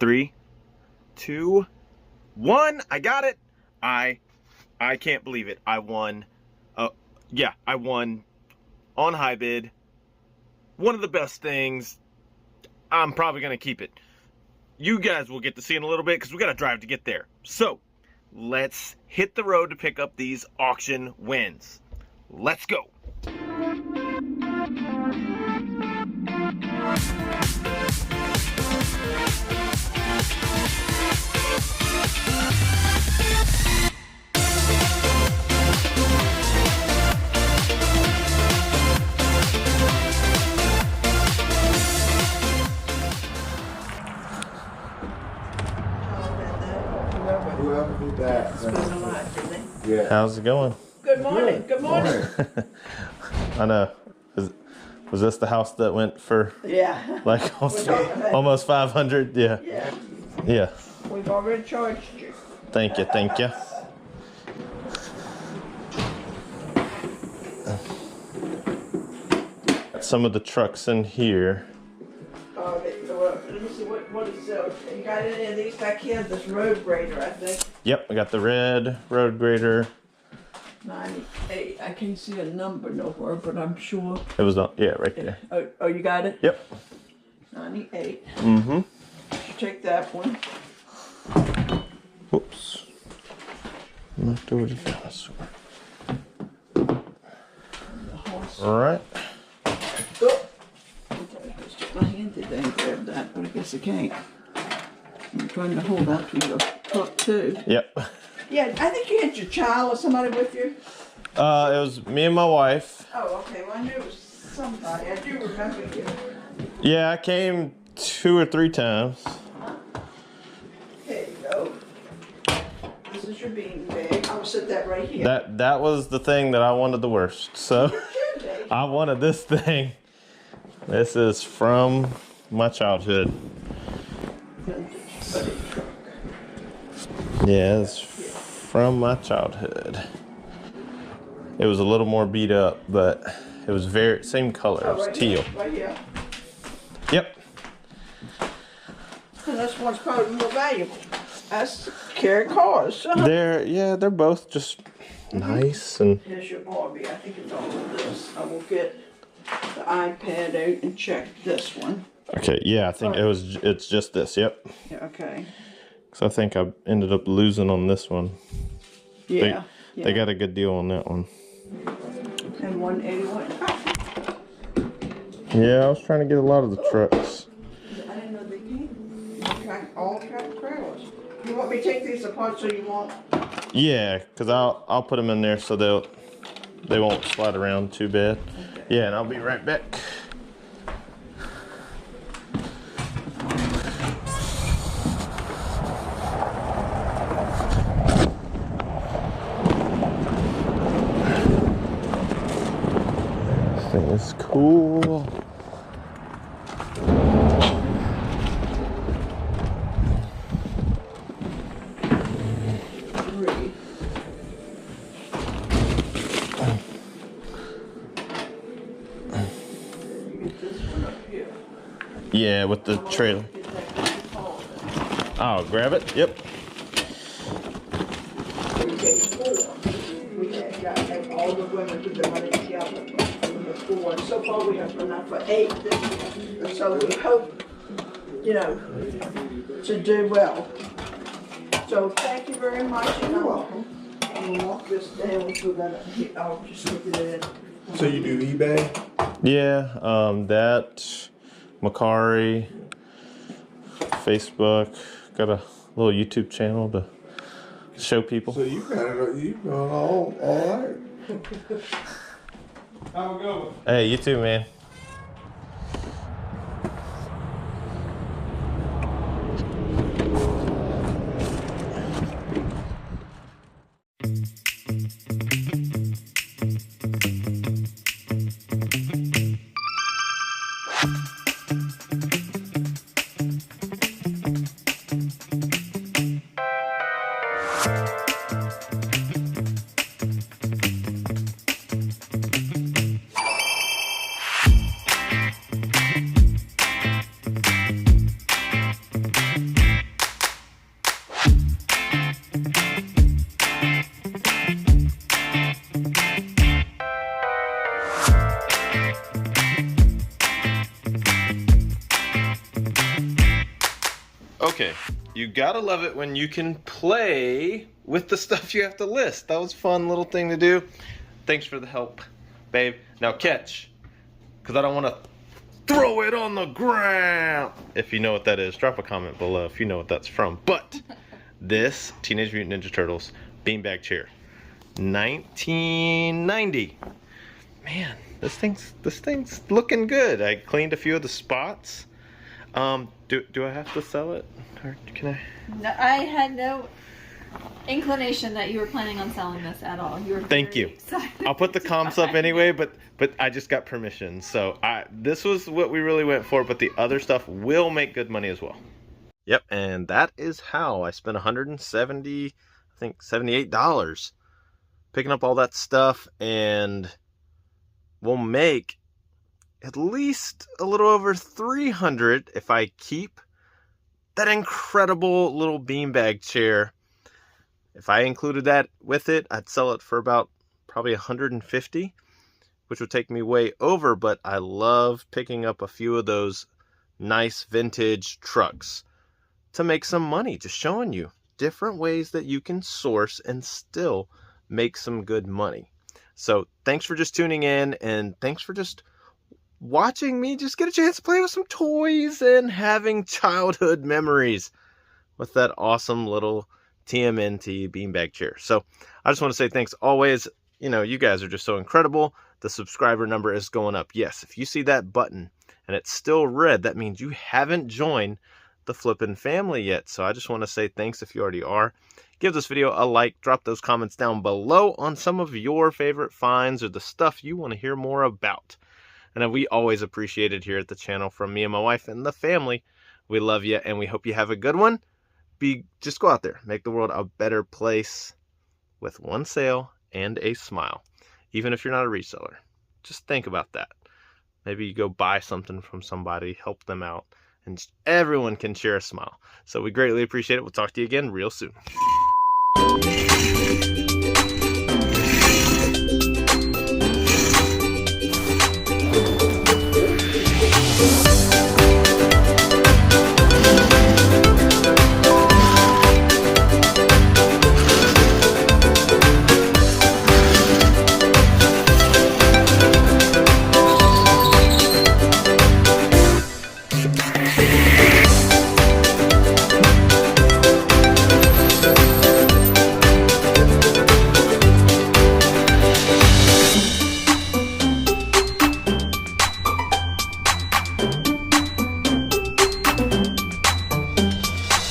3, 2, 1. I got it. I can't believe it. I won. Yeah, I won on high bid. One of the best things. I'm probably gonna keep it. You guys will get to see in a little bit because we gotta drive to get there. So let's hit the road to pick up these auction wins. Let's go. Whoever did that. Yeah. How's it going? Good morning. Good morning. I know. Was this the house that went for Yeah. like almost 500? Yeah. Yeah. Yeah. We've already charged you. Thank you. Thank you. Some of the trucks in here. Let me see what is it. You got any of these back here? This road grader, I think. Yep, I got the red road grader. 98. I can't see a number nowhere, but I'm sure. It was on, yeah, right there. Oh, you got it? Yep. 98. Mm-hmm. You take that one. Whoops. Knocked over the dinosaur. All right. Oh. Okay, let's stick my hand in there and grab that, but I guess I can't. I'm trying to hold out to your truck too. Yep. Yeah, I think you had your child or somebody with you. It was me and my wife. Oh, okay. Well, I knew it was somebody. I do remember you. Yeah, I came 2 or 3 times. There you go. This is your bean bag. I'll set that right here. That was the thing that I wanted the worst. So I wanted this thing. This is from my childhood. Yeah, it's from my childhood. It was a little more beat up, but it was same color. It was right teal. Here, right here. Yep. And this one's probably more valuable. That's carry cars. They're both just nice and. Here's your Barbie. I think it's all of this. I will get the iPad out and check this one. Okay, yeah, I think it's just this. Yep. Yeah, okay. So I think I ended up losing on this one. Yeah. They got a good deal on that one. And 181. Yeah, I was trying to get a lot of the trucks. I didn't know they came. All track trailers. You want me to take these apart so you won't? Yeah, because I'll put them in there so they won't slide around too bad. Okay. Yeah, and I'll be right back. This thing is cool. Yeah, with the trailer. I'll grab it. Yep. We got all the women with the money together. We have 4. So far we have enough for 8. So we hope, to do well. So thank you very much. You're welcome. I'm gonna walk this down so that I'll just stick it in. So you do eBay? Yeah, that, Macari, Facebook, got a little YouTube channel to show people. So you all right. Have a good one. Hey, you too, man. Okay, you gotta love it when you can play with the stuff you have to list. That was a fun little thing to do. Thanks for the help, babe. Now catch, because I don't want to throw it on the ground. If you know what that is, drop a comment below if you know what that's from. But this Teenage Mutant Ninja Turtles beanbag chair, 1990. Man, this thing's looking good. I cleaned a few of the spots. Do I have to sell it, or can I? No, I had no inclination that you were planning on selling this at all. You were Thank you. Excited. I'll put the comps up anyway, but I just got permission, so this was what we really went for. But the other stuff will make good money as well. Yep, and that is how I spent $170, I think $78, picking up all that stuff, and we'll make at least a little over $300 if I keep that incredible little beanbag chair. If I included that with it, I'd sell it for about probably $150, which would take me way over, but I love picking up a few of those nice vintage trucks to make some money, just showing you different ways that you can source and still make some good money. So thanks for just tuning in, and thanks for just watching me just get a chance to play with some toys and having childhood memories with that awesome little TMNT beanbag chair. So I just want to say thanks always. You know, you guys are just so incredible. The subscriber number is going up. Yes, if you see that button and it's still red, that means you haven't joined the Flippin' family yet. So I just want to say thanks if you already are. Give this video a like, drop those comments down below on some of your favorite finds or the stuff you want to hear more about. And we always appreciate it here at the channel from me and my wife and the family. We love you, and we hope you have a good one. Just go out there, make the world a better place with one sale and a smile. Even if you're not a reseller, just think about that. Maybe you go buy something from somebody, help them out, and everyone can share a smile. So we greatly appreciate it. We'll talk to you again real soon.